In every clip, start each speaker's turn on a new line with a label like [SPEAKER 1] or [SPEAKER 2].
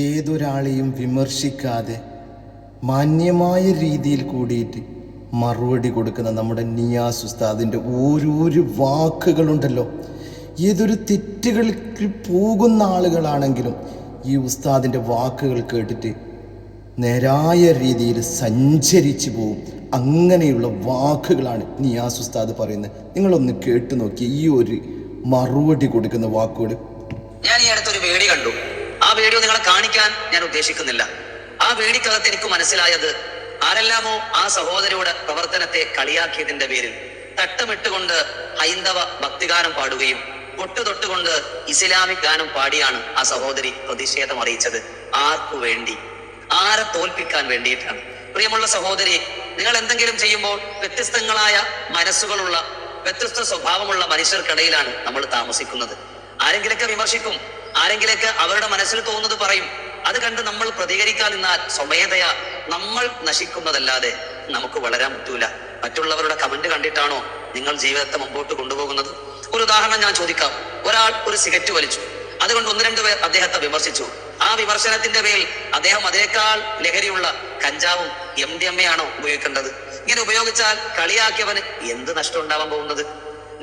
[SPEAKER 1] ഏതൊരാളെയും വിമർശിക്കാതെ മാന്യമായ രീതിയിൽ കൂടിയിട്ട് മറുപടി കൊടുക്കുന്ന നമ്മുടെ നിയാസ് ഉസ്താദിൻ്റെ ഓരോരോ വാക്കുകളുണ്ടല്ലോ, ഏതൊരു തെറ്റുകൾക്ക് പോകുന്ന ആളുകളാണെങ്കിലും ഈ ഉസ്താദിൻ്റെ വാക്കുകൾ കേട്ടിട്ട് നേരായ രീതിയിൽ സഞ്ചരിച്ചു പോകും. അങ്ങനെയുള്ള വാക്കുകളാണ് നിയാസ് ഉസ്താദ് പറയുന്നത്. നിങ്ങളൊന്ന് കേട്ടു നോക്കി ഈ ഒരു മറുപടി കൊടുക്കുന്ന വാക്കുകൾ.
[SPEAKER 2] ഞാൻ ഈ അടുത്തൊരു വീഡിയോ കണ്ടു. ആ വീഡിയോ നിങ്ങളെ കാണിക്കാൻ ഞാൻ ഉദ്ദേശിക്കുന്നില്ല. ആ വീഡിയോക്കകത്ത് എനിക്ക് മനസ്സിലായത്, ആരെല്ലാമോ ആ സഹോദരിയുടെ പ്രവർത്തനത്തെ കളിയാക്കിയതിന്റെ പേരിൽ തട്ടമിട്ടുകൊണ്ട് ഹൈന്ദവ ഭക്തിഗാനം പാടുകയും പൊട്ടുതൊട്ടുകൊണ്ട് ഇസ്ലാമിക് ഗാനം പാടിയാണ് ആ സഹോദരി പ്രതിഷേധം അറിയിച്ചത്. ആർക്കു വേണ്ടി? ആരെ തോൽപ്പിക്കാൻ വേണ്ടിയിട്ടാണ്? പ്രിയമുള്ള സഹോദരി, നിങ്ങൾ എന്തെങ്കിലും ചെയ്യുമ്പോൾ വ്യത്യസ്തങ്ങളായ മനസ്സുകളുള്ള വ്യത്യസ്ത സ്വഭാവമുള്ള മനുഷ്യർക്കിടയിലാണ് നമ്മൾ താമസിക്കുന്നത്. ആരെങ്കിലൊക്കെ വിമർശിക്കും, ആരെങ്കിലൊക്കെ അവരുടെ മനസ്സിൽ തോന്നുന്നത് പറയും. അത് കണ്ട് നമ്മൾ പ്രതികരിക്കാൻ നിന്നാൽ സ്വമേധയാ നമ്മൾ നശിക്കുന്നതല്ലാതെ നമുക്ക് വളരാൻ പറ്റൂല. മറ്റുള്ളവരുടെ കമന്റ് കണ്ടിട്ടാണോ നിങ്ങൾ ജീവിതത്തെ മുമ്പോട്ട് കൊണ്ടുപോകുന്നത്? ഒരു ഉദാഹരണം ഞാൻ ചോദിക്കാം. ഒരാൾ ഒരു സിഗരറ്റ് വലിച്ചു, അതുകൊണ്ട് 1-2 പേർ അദ്ദേഹത്തെ വിമർശിച്ചു. ആ വിമർശനത്തിന്റെ പേരിൽ അദ്ദേഹം അതേക്കാൾ ലഹരിയുള്ള കഞ്ചാവും MDMA ആണോ ഉപയോഗിക്കേണ്ടത്? ഇങ്ങനെ ഉപയോഗിച്ചാൽ കളിയാക്കിയവന് എന്ത് നഷ്ടം ഉണ്ടാവാൻ പോകുന്നത്?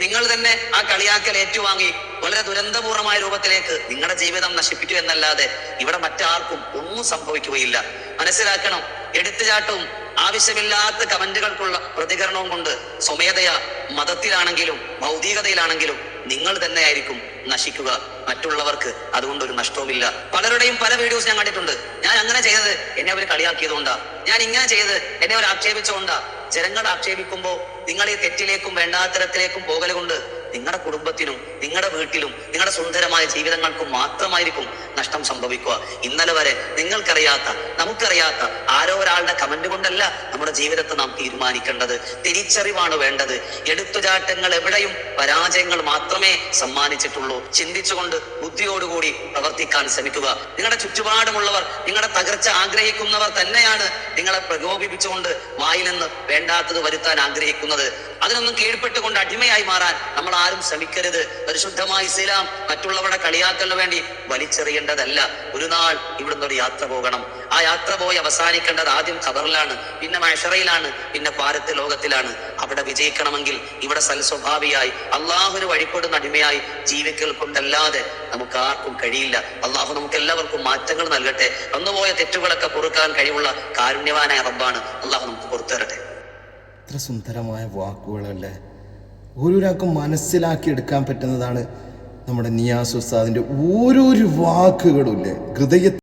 [SPEAKER 2] നിങ്ങൾ തന്നെ ആ കളിയാക്കൽ ഏറ്റുവാങ്ങി വളരെ ദുരന്തപൂർണമായ രൂപത്തിലേക്ക് നിങ്ങളുടെ ജീവിതം നശിപ്പിക്കൂ എന്നല്ലാതെ ഇവിടെ മറ്റാർക്കും ഒന്നും സംഭവിക്കുകയില്ല. മനസ്സിലാക്കണം, എടുത്തുചാട്ടവും ആവശ്യമില്ലാത്ത കമന്റുകൾക്കുള്ള പ്രതികരണവും കൊണ്ട് സ്വമേധയാ മതത്തിലാണെങ്കിലും ഭൗതികതയിലാണെങ്കിലും നിങ്ങൾ തന്നെയായിരിക്കും നശിക്കുക. മറ്റുള്ളവർക്ക് അതുകൊണ്ട് ഒരു നഷ്ടവുമില്ല. പലരുടെയും പല വീഡിയോസ് ഞാൻ കണ്ടിട്ടുണ്ട്. ഞാൻ അങ്ങനെ ചെയ്തത് എന്നെ അവർ കളിയാക്കിയതുകൊണ്ടാ, ഞാൻ ഇങ്ങനെ ചെയ്തത് എന്നെ അവർ ആക്ഷേപിച്ചുകൊണ്ടാ. ജനങ്ങൾ ആക്ഷേപിക്കുമ്പോൾ നിങ്ങൾ ഈ തെറ്റിലേക്കും വേണ്ടാത്തരത്തിലേക്കും പോകൽ കൊണ്ട് നിങ്ങളുടെ കുടുംബത്തിനും നിങ്ങളുടെ വീട്ടിലും നിങ്ങളുടെ സുന്ദരമായ ജീവിതങ്ങൾക്കും മാത്രമായിരിക്കും നഷ്ടം സംഭവിക്കുക. ഇന്നലെ വരെ നിങ്ങൾക്കറിയാത്ത നമുക്കറിയാത്ത ആരോ ഒരാളുടെ കമന്റ് കൊണ്ടല്ല നമ്മുടെ ജീവിതത്തെ നാം തീരുമാനിക്കേണ്ടത്. തിരിച്ചറിവാണ് വേണ്ടത്. എടുത്തുചാട്ടങ്ങൾ എവിടെയും പരാജയങ്ങൾ മാത്രമേ സമ്മാനിച്ചിട്ടുള്ളൂ. ചിന്തിച്ചുകൊണ്ട് ബുദ്ധിയോടുകൂടി പ്രവർത്തിക്കാൻ ശ്രമിക്കുക. നിങ്ങളുടെ ചുറ്റുപാടുമുള്ളവർ നിങ്ങളുടെ തകർച്ച ആഗ്രഹിക്കുന്നവർ തന്നെയാണ് നിങ്ങളെ പ്രകോപിപ്പിച്ചുകൊണ്ട് വായിൽ നിന്ന് വേണ്ടാത്തത് വരുത്താൻ ആഗ്രഹിക്കുന്നത്. അതിനൊന്നും കീഴ്പ്പെട്ടുകൊണ്ട് അടിമയായി മാറാൻ നമ്മൾ ആരും ശ്രമിക്കരുത്. പരിശുദ്ധമായ ഇസ്ലാം മറ്റുള്ളവരുടെ കളിയാക്കലിന് വേണ്ടി വലിച്ചെറിയേണ്ടതല്ല. ഒരു നാൾ ഇവിടുന്ന് ഒരു യാത്ര പോകണം. ആ യാത്ര പോയി അവസാനിക്കേണ്ടത് ആദ്യം ഖബറിലാണ്, പിന്നെ മഹ്ശറയിലാണ്, പിന്നെ പാരത്യ ലോകത്തിലാണ്. അവിടെ വിജയിക്കണമെങ്കിൽ ഇവിടെ സൽസ്വഭാവിയായി അള്ളാഹുവിന് വഴിപ്പെടുന്ന അടിമയായി ജീവിക്കൽ കൊണ്ടല്ലാതെ നമുക്ക് ആർക്കും കഴിയില്ല. അള്ളാഹു നമുക്ക് എല്ലാവർക്കും മാറ്റങ്ങൾ നൽകട്ടെ. വന്നുപോയ തെറ്റുകളൊക്കെ പൊറുക്കാൻ കഴിവുള്ള കാരുണ്യവാനായ റബ്ബാണ്. അള്ളാഹു നമുക്ക് പുറത്തു തരട്ടെ.
[SPEAKER 1] എത്ര സുന്ദരമായ വാക്കുകളല്ലേ! ഓരോരാൾക്കും മനസ്സിലാക്കി എടുക്കാൻ പറ്റുന്നതാണ് നമ്മുടെ നിയാസ് ഉസ്താദിൻ്റെ ഓരോരോ വാക്കുകളുമില്ലേ, ഹൃദയ